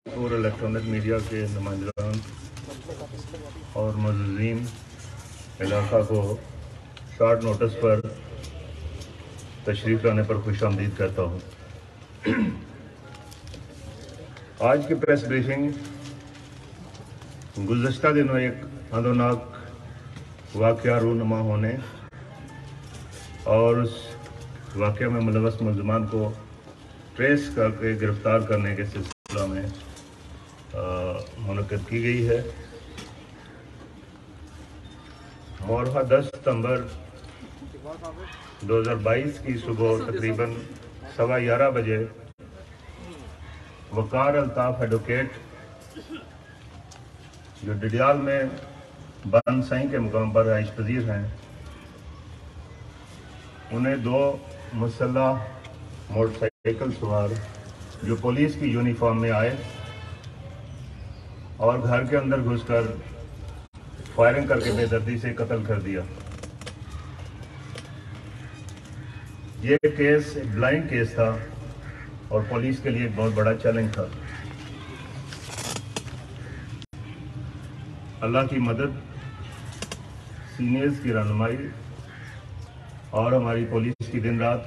اور electronic media کے نمائندگان اور معززین علاقہ کو شارٹ نوٹس پر تشریف لانے پر خوش آمدید کہتا ہوں۔ آج کی پریس بریفنگ گزشتہ دنوں ایک اندوناک واقعہ رونما ہونے اور اس واقعہ میں ملوث ملزمان کو ٹریس کر کے گرفتار کرنے کے سلسلہ میں منعقد کی گئی ہے۔ مورخہ 10 ستمبر 2022 کی صبح تقریباً 11:15 بجے وقار الطاف ایڈوکیٹ جو ڈڈیال میں بان سائیں کے مقام پر رہائش پذیر ہیں، انہیں 2 مسلح موٹر سائیکل سوار جو پولیس کی یونیفارم میں آئے اور گھر کے اندر گھس کر فائرنگ کر کے بے دردی سے قتل کر دیا۔ یہ کیس ایک بلائنڈ کیس تھا اور پولیس کے لیے ایک بہت بڑا چیلنج تھا۔ اللہ کی مدد، سینئرز کی رہنمائی اور ہماری پولیس کی دن رات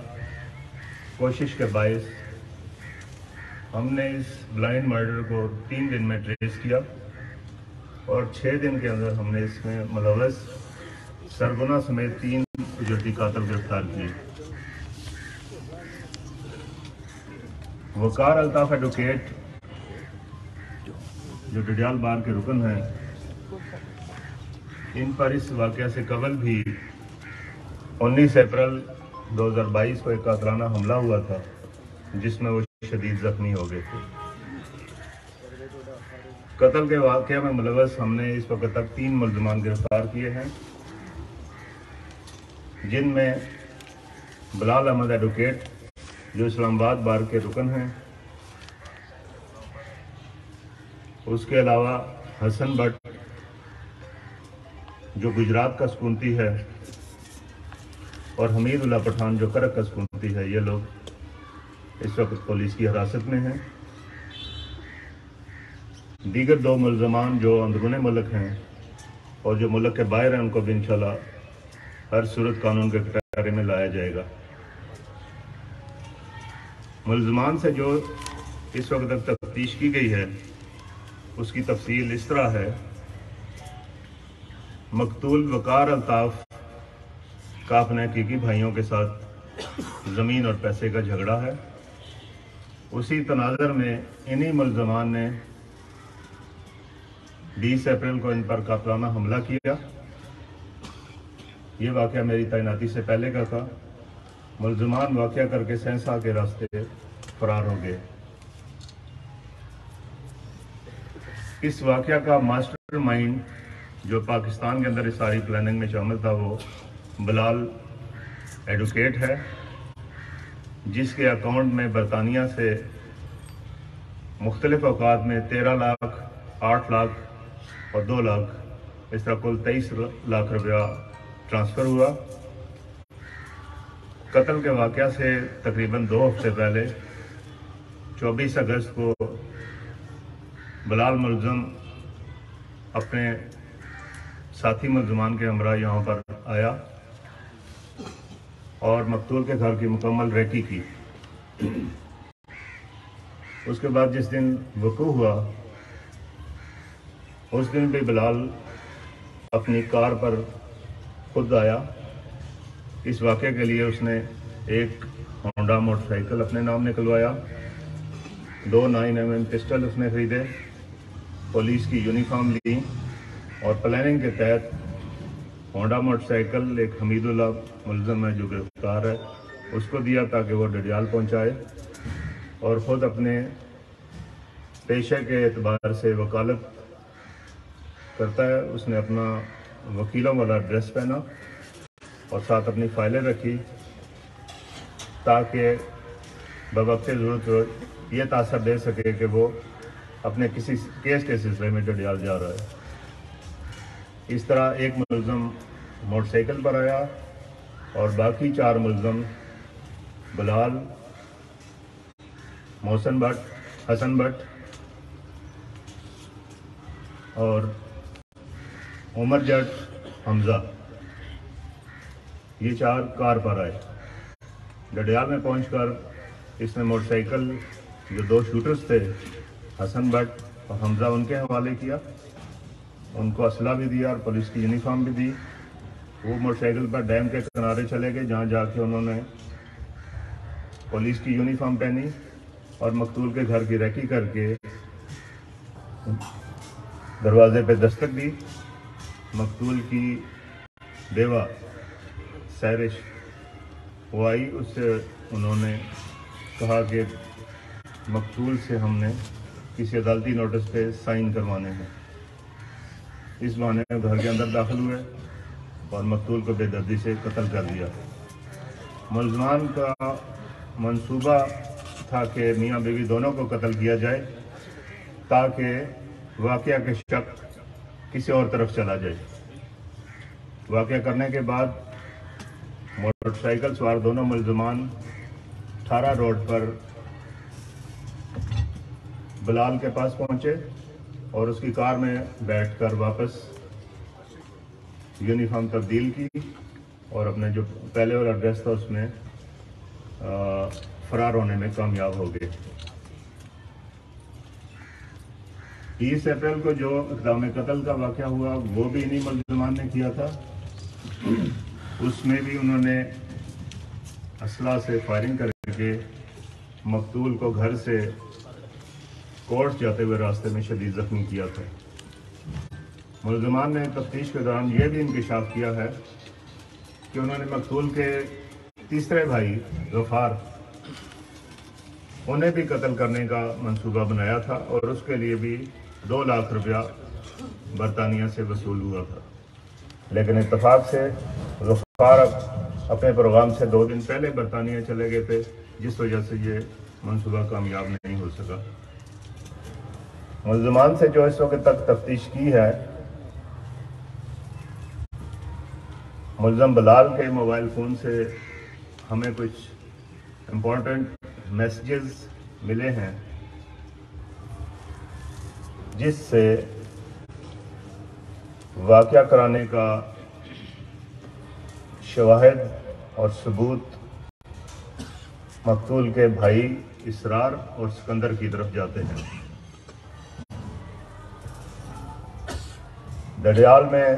کوشش کے باعث ہم نے اس بلائنڈ مرڈر کو 3 دن میں ٹریس کیا اور 6 دن کے اندر ہم نے اس میں ملوث سرغنہ سمیت 3 اجرتی قاتل گرفتار کیے۔ وقار الطاف ایڈوکیٹ جو ڈڈیال بار کے رکن ہیں، ان پر اس واقعہ سے قبل بھی 19 اپریل 2022 کو ایک قاتلانہ حملہ ہوا تھا جس میں وہ شدید زخمی ہو گئے تھے۔ قتل کے واقعہ میں ملوث ہم نے اس وقت تک 3 ملزمان گرفتار کیے ہیں، جن میں بلال احمد ایڈوکیٹ جو اسلام آباد بار کے رکن ہیں، اس کے علاوہ حسن بٹ جو گجرات کا سکونتی ہے اور حمید اللہ پٹھان جو کرک کا سکونتی ہے۔ یہ لوگ اس وقت پولیس کی حراست میں ہیں۔ دیگر 2 ملزمان جو اندرون ملک ہیں اور جو ملک کے باہر ہیں، ان کو بھی انشاءاللہ ہر صورت قانون کے کٹہرے میں لایا جائے گا۔ ملزمان سے جو اس وقت تک تفتیش کی گئی ہے اس کی تفصیل اس طرح ہے۔ مقتول وقار الطاف کا اپنے حقیقی بھائیوں کے ساتھ زمین اور پیسے کا جھگڑا ہے۔ اسی تناظر میں انہی ملزمان نے 20 اپریل کو ان پر قاتلانہ حملہ کیا۔ یہ واقعہ میری تعیناتی سے پہلے کا تھا۔ ملزمان واقعہ کر کے سہسا کے راستے فرار ہو گئے۔ اس واقعہ کا ماسٹر مائنڈ جو پاکستان کے اندر اس ساری پلاننگ میں شامل تھا وہ بلال ایڈوکیٹ ہے، جس کے اکاؤنٹ میں برطانیہ سے مختلف اوقات میں 13 لاکھ، 8 لاکھ اور 2 لاکھ، اس طرح کل 23 لاکھ روپیہ ٹرانسفر ہوا۔ قتل کے واقعہ سے تقریباً 2 ہفتے پہلے 24 اگست کو بلال ملزم اپنے ساتھی ملزمان کے ہمراہ یہاں پر آیا اور مقتول کے گھر کی مکمل ریکی کی۔ اس کے بعد جس دن وقوع ہوا اس دن بھی بلال اپنی کار پر خود آیا۔ اس واقعے کے لیے اس نے ایک ہونڈا موٹر سائیکل اپنے نام نکلوایا، 2 9mm پسٹل اس نے خریدے، پولیس کی یونیفارم لی اور پلاننگ کے تحت ہونڈا موٹر سائیکل ایک حمید اللہ ملزم ہے جو گرفتار ہے اس کو دیا تاکہ وہ ڈڈیال پہنچائے، اور خود اپنے پیشے کے اعتبار سے وکالت کرتا ہے۔ اس نے اپنا وکیلوں والا ڈریس پہنا اور ساتھ اپنی فائلیں رکھی تاکہ بوقت ضرورت یہ تاثر دے سکے کہ وہ اپنے کسی کیس کے سلسلے میں ڈڈیال جا رہا ہے۔ اس طرح ایک ملزم موٹر سائیکل پر آیا اور باقی 4 ملزم بلال، محسن بٹ، حسن بٹ اور عمر جٹ حمزہ، یہ 4 کار پر آئے۔ ڈڈیال میں پہنچ کر اس نے موٹر سائیکل جو 2 شوٹرز تھے حسن بٹ اور حمزہ ان کے حوالے کیا، ان کو اسلحہ بھی دیا اور پولیس کی یونیفارم بھی دی۔ وہ موٹر سائیکل پر ڈیم کے کنارے چلے گئے، جہاں جا کے انہوں نے پولیس کی یونیفارم پہنی اور مقتول کے گھر کی ریکی کر کے دروازے پہ دستک دی۔ مقتول کی بیوہ سیرش وہ آئی، اس سے انہوں نے کہا کہ مقتول سے ہم نے کسی عدالتی نوٹس پہ سائن کروانے ہیں۔ اس بہانے میں گھر کے اندر داخل ہوئے اور مقتول کو بے دردی سے قتل کر دیا۔ ملزمان کا منصوبہ تھا کہ میاں بیوی دونوں کو قتل کیا جائے تاکہ واقعہ کے شک کسی اور طرف چلا جائے۔ واقعہ کرنے کے بعد موٹر سائیکل سوار دونوں ملزمان 18 روڈ پر بلال کے پاس پہنچے اور اس کی کار میں بیٹھ کر واپس یونیفارم تبدیل کی اور اپنے جو پہلے والا ایڈریس تھا اس میں فرار ہونے میں کامیاب ہو گئے۔ 30 اپریل کو جو اقدام قتل کا واقعہ ہوا وہ بھی انہی ملزمان نے کیا تھا۔ اس میں بھی انہوں نے اسلحہ سے فائرنگ کر کے مقتول کو گھر سے کورٹ جاتے ہوئے راستے میں شدید زخمی کیا تھا۔ ملزمان نے تفتیش کے دوران یہ بھی انکشاف کیا ہے کہ انہوں نے مقتول کے تیسرے بھائی غفار انہیں بھی قتل کرنے کا منصوبہ بنایا تھا اور اس کے لیے بھی 2 لاکھ روپیہ برطانیہ سے وصول ہوا تھا، لیکن اتفاق سے غفار اپنے پروگرام سے 2 دن پہلے برطانیہ چلے گئے تھے، جس وجہ سے یہ منصوبہ کامیاب نہیں ہو سکا۔ ملزمان سے جو اس وقت تک تفتیش کی ہے، ملزم بلال کے موبائل فون سے ہمیں کچھ امپورٹنٹ میسیجز ملے ہیں جس سے واقعہ کرانے کا شواہد اور ثبوت مقتول کے بھائی اسرار اور سکندر کی طرف جاتے ہیں۔ ڈڈیال میں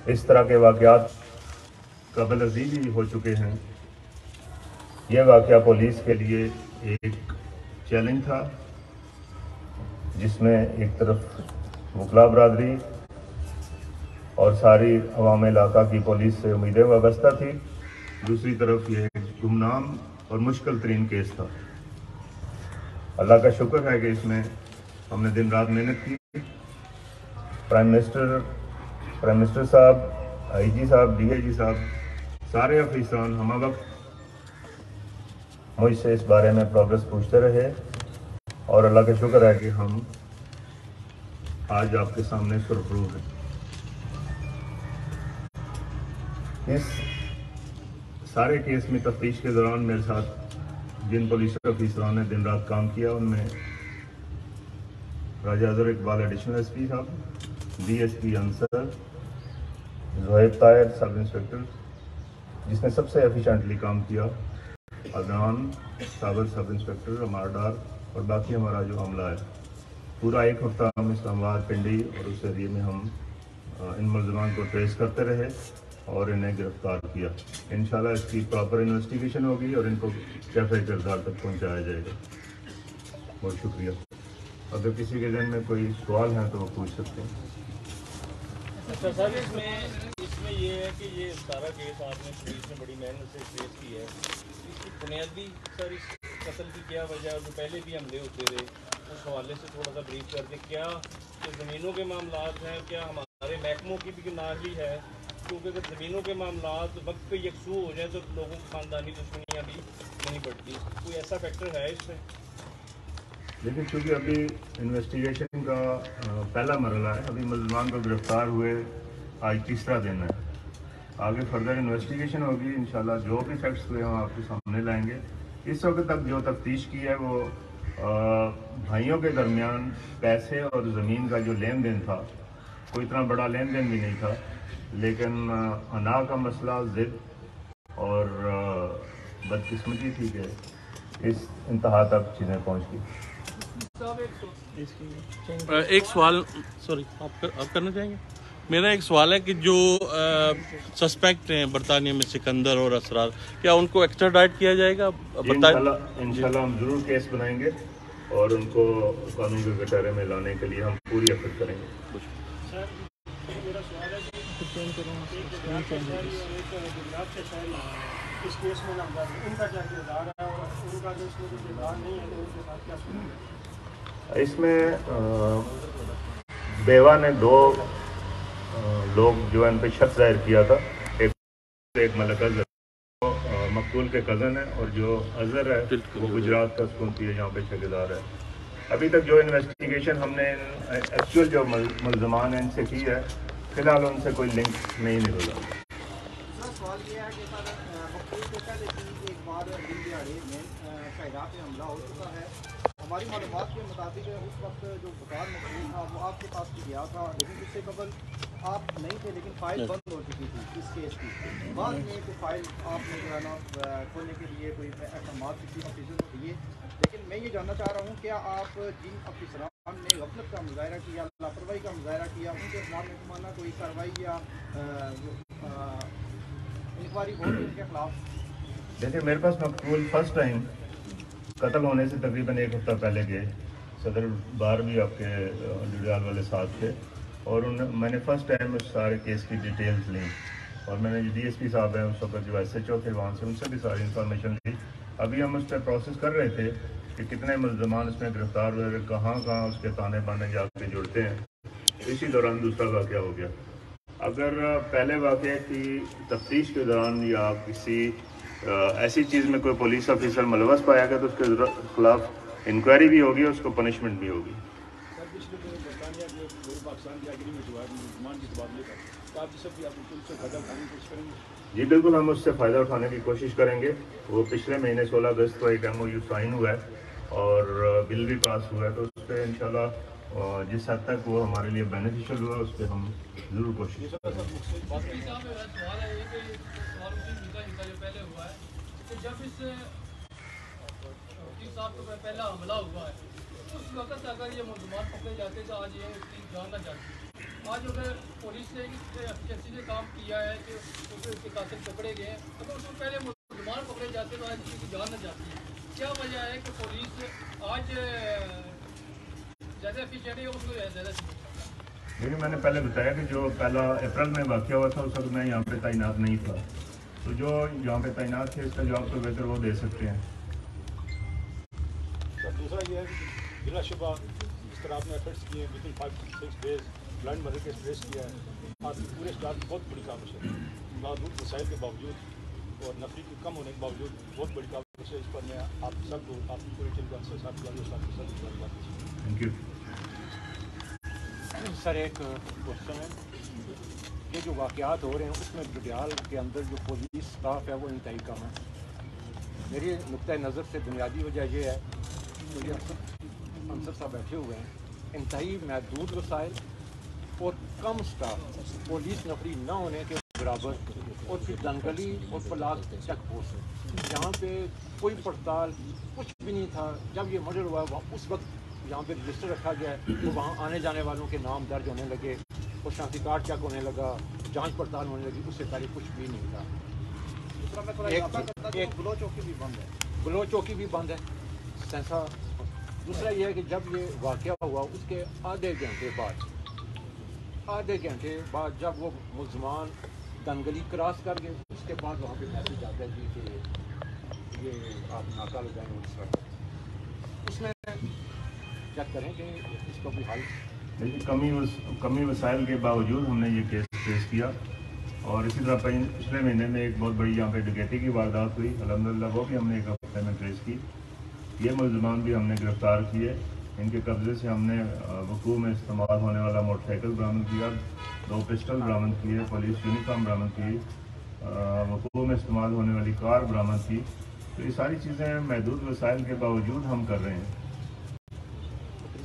اس طرح کے واقعات قبل ازیں بھی ہو چکے ہیں۔ یہ واقعہ پولیس کے لیے ایک چیلنج تھا، جس میں ایک طرف وکلا برادری اور ساری عوام علاقہ کی پولیس سے امیدیں وابستہ تھی، دوسری طرف یہ ایک گمنام اور مشکل ترین کیس تھا۔ اللہ کا شکر ہے کہ اس میں ہم نے دن رات محنت کی۔ پرائم منسٹر صاحب، آئی جی صاحب، ڈی آئی جی صاحب، سارے افسران ہمہ وقت مجھ سے اس بارے میں پروگرس پوچھتے رہے اور اللہ کا شکر ہے کہ ہم آج آپ کے سامنے سرخرو ہیں۔ اس سارے کیس میں تفتیش کے دوران میرے ساتھ جن پولیس افسران نے دن رات کام کیا، ان میں Raja Azhar Iqbal additional S P صاحب، D S P Ansar, Zohaib Tahir sub inspector جس نے سب سے ایفیشینٹلی کام کیا، عدنان صابر سب انسپکٹر، امار ڈار اور باقی ہمارا جو عملہ ہے، پورا ایک ہفتہ ہم اسلام آباد، پنڈی اور اس ایریے میں ہم ان ملزمان کو ٹریس کرتے رہے اور انہیں گرفتار کیا۔ انشاءاللہ اس کی پراپر انویسٹیگیشن ہوگی اور ان کو کیفے کردار تک پہنچایا جائے گا۔ بہت شکریہ۔ اگر کسی کے ذہن میں کوئی سوال ہیں تو وہ پوچھ سکتے ہیں۔ اچھا سر، اس میں یہ ہے کہ یہ سارا کیس آپ نے پولیس نے بڑی محنت سے ٹریس کی ہے، اس کی بنیادی سر اس قتل کی کیا وجہ ہے؟ جو پہلے بھی حملے ہوتے رہے اس حوالے سے تھوڑا سا بریف کر دیں۔ کیا زمینوں کے معاملات ہیں؟ کیا ہمارے محکموں کی بھی گناہی ہے؟ کیونکہ اگر زمینوں کے معاملات وقت پہ یکسو ہو جائیں تو لوگوں کی خاندانی دشمنیاں بھی نہیں بڑھتی، کوئی ایسا فیکٹر ہے اس میں؟ لیکن چونکہ ابھی انویسٹیگیشن کا پہلا مرحلہ ہے، ابھی ملزمان کو گرفتار ہوئے آج تیسرا دن ہے، آگے فردر انویسٹیگیشن ہوگی، انشاءاللہ جو بھی فیکٹس ہوئے ہم آپ کے سامنے لائیں گے۔ اس وقت تک جو تفتیش کی ہے وہ بھائیوں کے درمیان پیسے اور زمین کا جو لین دین تھا کوئی اتنا بڑا لین دین بھی نہیں تھا، لیکن انا کا مسئلہ، ضد اور بدقسمتی تھی کہ اس انتہا تک چیزیں پہنچ گئی۔ ایک سوال، سوری آپ کرنا چاہیں گے؟ میرا ایک سوال ہے کہ جو سسپیکٹ ہیں برطانیہ میں سکندر اور اسرار، کیا ان کو ایکسٹراڈائٹ کیا جائے گا؟ انشاءاللہ ہم ضرور کیس بنائیں گے اور ان کو قانون کے کٹہرے میں لانے کے لیے ہم پوری ایفرٹ کریں گے۔ اس میں بیوہ نے 2 لوگ جو ان پہ شک ظاہر کیا تھا، ایک ملک اظہر مقتول کے کزن ہے، اور جو اظہر ہے وہ گجرات کا سکونتی ہے، جہاں پہ ٹھیکیدار ہے۔ ابھی تک جو انویسٹیگیشن ہم نے ایکچوئل جو ملزمان ہیں ان سے کی ہے، فی الحال ان سے کوئی لنک نہیں نکلا۔ سوال یہ ہے کہ مقتول سے پہلے بھی ایک بار دن دیہڑے میں شہرا پہ حملہ ہو چکا ہے۔ ہماری معلومات کے مطابق اس وقت جو بطور مقتول تھا وہ آپ کے پاس بھی گیا تھا، لیکن اس سے قبل آپ نہیں تھے، لیکن فائل بند ہو چکی تھی اس کیس کی۔ بعد میں کوئی فائل آپ نے جو ہے نا کھولنے کے لیے کوئی احکامات کسی آفیسر کو دیے، لیکن میں یہ جاننا چاہ رہا ہوں کیا آپ جن افسران نے غفلت کا مظاہرہ کیا، لاپرواہی کا مظاہرہ کیا، ان کے خلاف محکمانہ کوئی کارروائی یا انکوائری ہو ان کے خلاف؟ دیکھیں، میرے پاس مقتول فرسٹ ٹائم قتل ہونے سے تقریباً 1 ہفتہ پہلے گئے، صدر بار بھی آپ کے ڈڈیال والے ساتھ تھے، اور میں نے فرسٹ ٹائم اس سارے کیس کی ڈیٹیلز لیں، اور میں نے جو ڈی ایس پی صاحب ہیں اس وقت جو ایس ایچ او تھے وہاں سے ان سے بھی ساری انفارمیشن لی۔ ابھی ہم اس پہ پروسیس کر رہے تھے کہ کتنے ملزمان اس میں گرفتار ہوئے، کہاں کہاں اس کے تانے بانے جا کے جڑتے ہیں۔ اسی دوران دوسرا واقعہ ہو گیا۔ اگر پہلے واقعے کی تفتیش کے دوران یا کسی ایسی چیز میں کوئی پولیس آفیسر ملوث پایا گیا تو اس کے خلاف انکوائری بھی ہوگی، اس کو پنشمنٹ بھی ہوگی۔ جی بالکل، ہم اس سے فائدہ اٹھانے کی کوشش کریں گے۔ وہ پچھلے مہینے 16 اگست کو ایک ایم او یو سائن ہوا ہے اور بل بھی پاس ہوا ہے، تو اس پہ انشاءاللہ جس حد تک وہ ہمارے لیے بینیفیشل ہوا اس پہ ہم ضرور کوشش کریں گے۔ جب اس صاحب کو پہلا حملہ ہوا ہے اس وقت اگر یہ ملزمان پکڑے جاتے تو آج یہ اس کی جان نہ جاتی۔ آج اگر پولیس نے ایفیشنسی سے کام کیا ہے کہ اس کے قاتل پکڑے گئے، اگر اس کو پہلے ملزمان پکڑے جاتے تو آج کسی کی جان نہ جاتی ہے۔ کیا وجہ ہے کہ پولیس آج زیادہ ایفیشینٹ ہے، اس کو زیادہ لیکن میں نے پہلے بتایا کہ جو پہلا اپریل میں واقعہ ہوا تھا اس وقت میں یہاں پہ تعینات نہیں تھا، تو جو یہاں پہ تعینات تھے اس کا جواب تو بہتر وہ دے سکتے ہیں۔ دوسرا یہ ہے کہ بلا شبہ جس طرح آپ نے ایفرٹس کیے ہیں، within 5-6 days blind murder case trace کیا ہے، آپ کی پورے اسٹاف کی بہت بڑی کاوش ہے، محدود وسائل کے باوجود اور نفری کی کم ہونے کے باوجود بہت بڑی کاوش ہے۔ اس پر میں آپ سب کو، آپ کی پوری ٹیم کو انصر صاحب کے ساتھ تھینک یو سر۔ ایک کوشچن ہے، یہ جو واقعات ہو رہے ہیں اس میں ڈڈیال کے اندر جو پولیس اسٹاف ہے وہ انتہائی کم ہے۔ میری نقطۂ نظر سے بنیادی وجہ یہ ہے کہ یہ انصر صاحب بیٹھے ہوئے ہیں، انتہائی محدود وسائل اور کم اسٹاف، پولیس نفری نہ ہونے کے برابر، اور پھر دنگلی اور پلاس چیک پوسٹ جہاں پہ کوئی پڑتال کچھ بھی نہیں تھا۔ جب یہ مرڈر ہوا اس وقت جہاں پہ رجسٹر رکھا گیا ہے تو وہاں آنے جانے والوں کے نام درج ہونے لگے اور شناختی کارڈ چیک ہونے لگا، جانچ پڑتال ہونے لگی، اس سے پہلے کچھ بھی نہیں تھا۔ ایک گلو چوکی بھی بند ہے، گلو چوکی بھی بند ہے سینسا۔ دوسرا یہ ہے کہ جب یہ واقعہ ہوا اس کے آدھے گھنٹے بعد جب وہ ملزمان دنگلی کراس کر گئے اس کے بعد وہاں پہ میسج آتا ہے جی کہ یہ آپ ناکہ لگائیں اس وقت، اس میں چیک کریں کہ اس کا کوئی حل۔ لیکن کمی وسائل کے باوجود ہم نے یہ کیس ٹریس کیا، اور اسی طرح پچھلے مہینے میں ایک بہت بڑی یہاں پہ ڈکیتی کی واردات ہوئی، الحمدللہ وہ بھی ہم نے ایک ہفتے میں ٹریس کی۔ یہ ملزمان بھی ہم نے گرفتار کیے، ان کے قبضے سے ہم نے وقوع میں استعمال ہونے والا موٹر سائیکل برآمد کیا، 2 پسٹل برآمد کیے، پولیس یونیفارم برآمد کی، وقوع میں استعمال ہونے والی کار برآمد کی۔ تو یہ ساری چیزیں محدود وسائل کے باوجود ہم کر رہے ہیں۔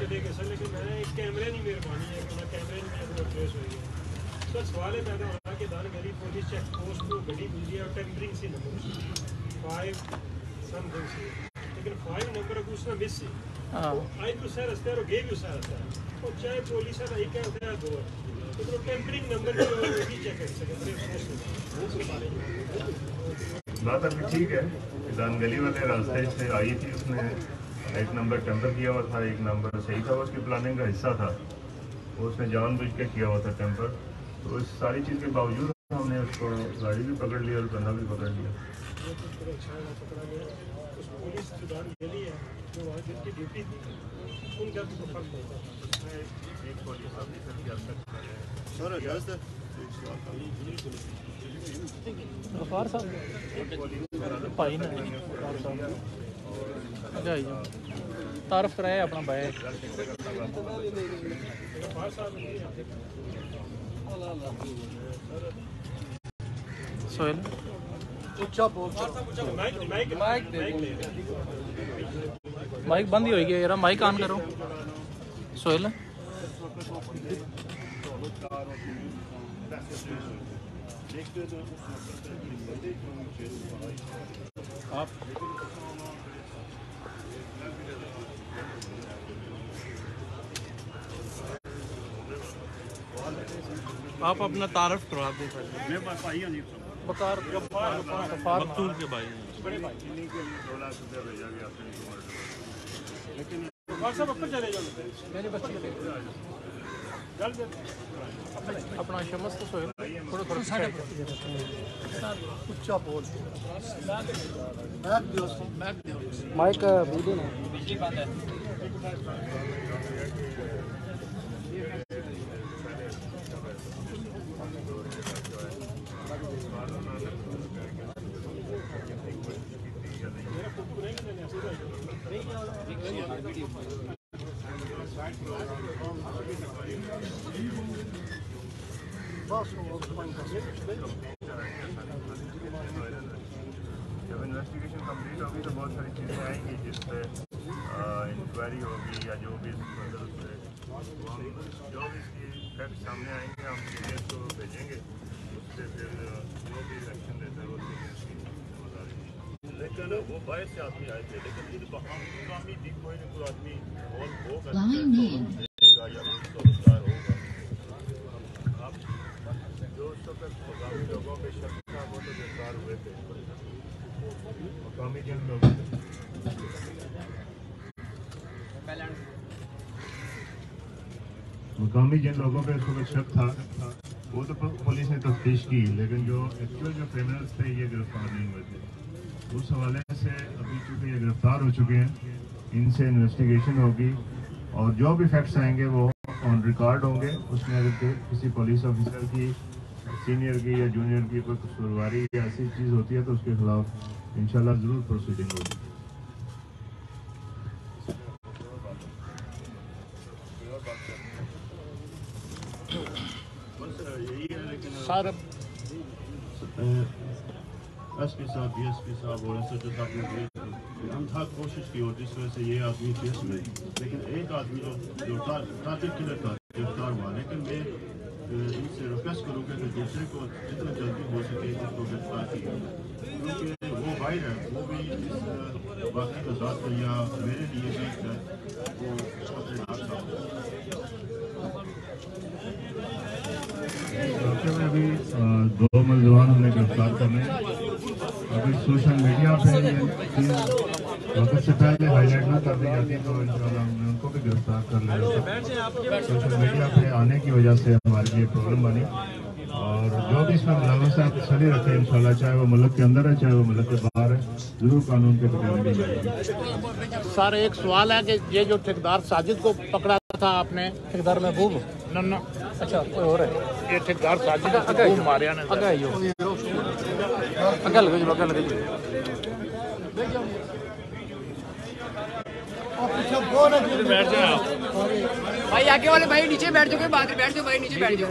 چلے گئے سر لیکن میں نے ایک کیمرے نہیں مہربانی ہے کہ کیمرے نہیں ٹریس ہوئی ہے سر سوال ہے پیدا ہو رہا کہ دان گلی پولیس چیک پوسٹ کو گڈی ملی ہے اور ٹیمپرنگ سی نمبر 5 سم تھنگ سی لیکن 5 نمبر کو اس نے مس سی آئی تو سر رستے اور گے بھی اس رستے اور چاہے پولیس ہے ایک ہے ہوتا ہے دو تو ٹیمپرنگ نمبر جو بھی چیک کر سکتے بات ابھی ٹھیک ہے دان گلی والے راستے سے آئی تھی اس نے ایک نمبر ٹیمپر کیا ہوا تھا ایک نمبر صحیح تھا اس کی پلاننگ کا حصہ تھا وہ اس نے جان بوجھ کے کیا ہوا تھا ٹیمپر تو اس ساری چیز کے باوجود ہم نے اس کو گاڑی بھی پکڑ لی اور بندہ بھی پکڑ لیا پولیس جو دان گلی ہے جو وہاں جن کی ڈیوٹی تھی ان کا بھی فرق ہوتا ہے ایک پولیس آفیسر کی حد تک غفار صاحب بھائی نے تعارف کرایا اپنا بھائی سہیل مائک بند ہی ہوئی گیا یار مائک آن کرو سہیل آپ اپنا تعارف کروا دیں میں بھائی ہوں بکار مقتول کے بھائی صاحب اپر چلے جاؤ میرے بچے اپنا شمس تو سہیل تھوڑا تھوڑا اچھا بول مائک ویڈیو نا بجلی بند ہے جب انویسٹیگیشن کمپلیٹ ہوگی تو بہت ساری چیزیں آئیں گی جس پہ انکوائری ہوگی یا جو بھی جو بھی اس کی فیکٹ سامنے آئیں گے ہم سینئر کو بھیجیں گے اس سے پھر جو بھی ایکشن لیتا ہے وہ لیکن وہ باہر سے آدمی آئے تھے لیکن یہ مقامی بھی کوئی نہ کوئی آدمی اور ہوگا دے گا یا کوئی روزگار ہوگا آپ جو اس وقت مقامی لوگوں پہ شک تھا وہ تو گرفتار ہوئے تھے مقامی جن لوگوں پہ مقامی جن لوگوں پہ اس وقت شک تھا وہ تو پولیس نے تفتیش کی لیکن جو ایکچوئل جو کرمنلز تھے یہ گرفتار نہیں ہوئے تھے اس حوالے سے ابھی چونکہ یہ گرفتار ہو چکے ہیں ان سے انویسٹیگیشن ہوگی اور جو بھی فیکٹس آئیں گے وہ آن ریکارڈ ہوں گے اس میں اگر کسی پولیس آفیسر کی سینئر کی یا جونیئر کی کوئی قصورواری یا ایسی چیز ہوتی ہے تو اس کے خلاف انشاءاللہ ضرور پروسیڈنگ ہوگی سر ایس پی صاحب ڈی ایس پی صاحب اور ایس ایچ او صاحب نے ہم تھا کوشش کی اور جس وجہ سے یہ آدمی کیس میں لیکن ایک آدمی جو قاتل کلر کا گرفتار ہوا لیکن میں ان سے ریکویسٹ کروں گا کہ دوسرے کو جتنا جلدی ہو سکے اس کو گرفتار کیا کیونکہ وہ بھائی ہے وہ بھی اس واقعی کا ذات ہے یا میرے لیے بھی وہ خطرناک صاحب واقعے میں ابھی 2 ملزمان ہم نے گرفتار کرنے ابھی سوشل میڈیا پہ یہ چیز وقت سے پہلے ہائی لائٹ نہ کر دی جاتی تو انشاءاللہ ہم نے ان کو بھی گرفتار کر لیا سوشل میڈیا پہ آنے کی وجہ سے ہمارے لیے پرابلم بنی اور جو بھی اس میں ملوث ہے تسلی رکھیں انشاءاللہ چاہے وہ ملک کے اندر ہے چاہے وہ ملک کے باہر ہے ضرور قانون کے تحت دی جائے گی سر ایک سوال ہے کہ یہ جو ٹھیکیدار ساجد کو پکڑا تھا آپ نے ٹھیکیدار محبوب نہ اچھا کوئی اور ہے یہ ٹھیکیدار ساجد کو ماریا نے اگے آئیو اگے لگے جو اگے لگے جو بیٹھ جاؤ بھائی آگے والے بھائی نیچے بیٹھ جاؤ باہر بیٹھ جاؤ بھائی نیچے بیٹھ جاؤ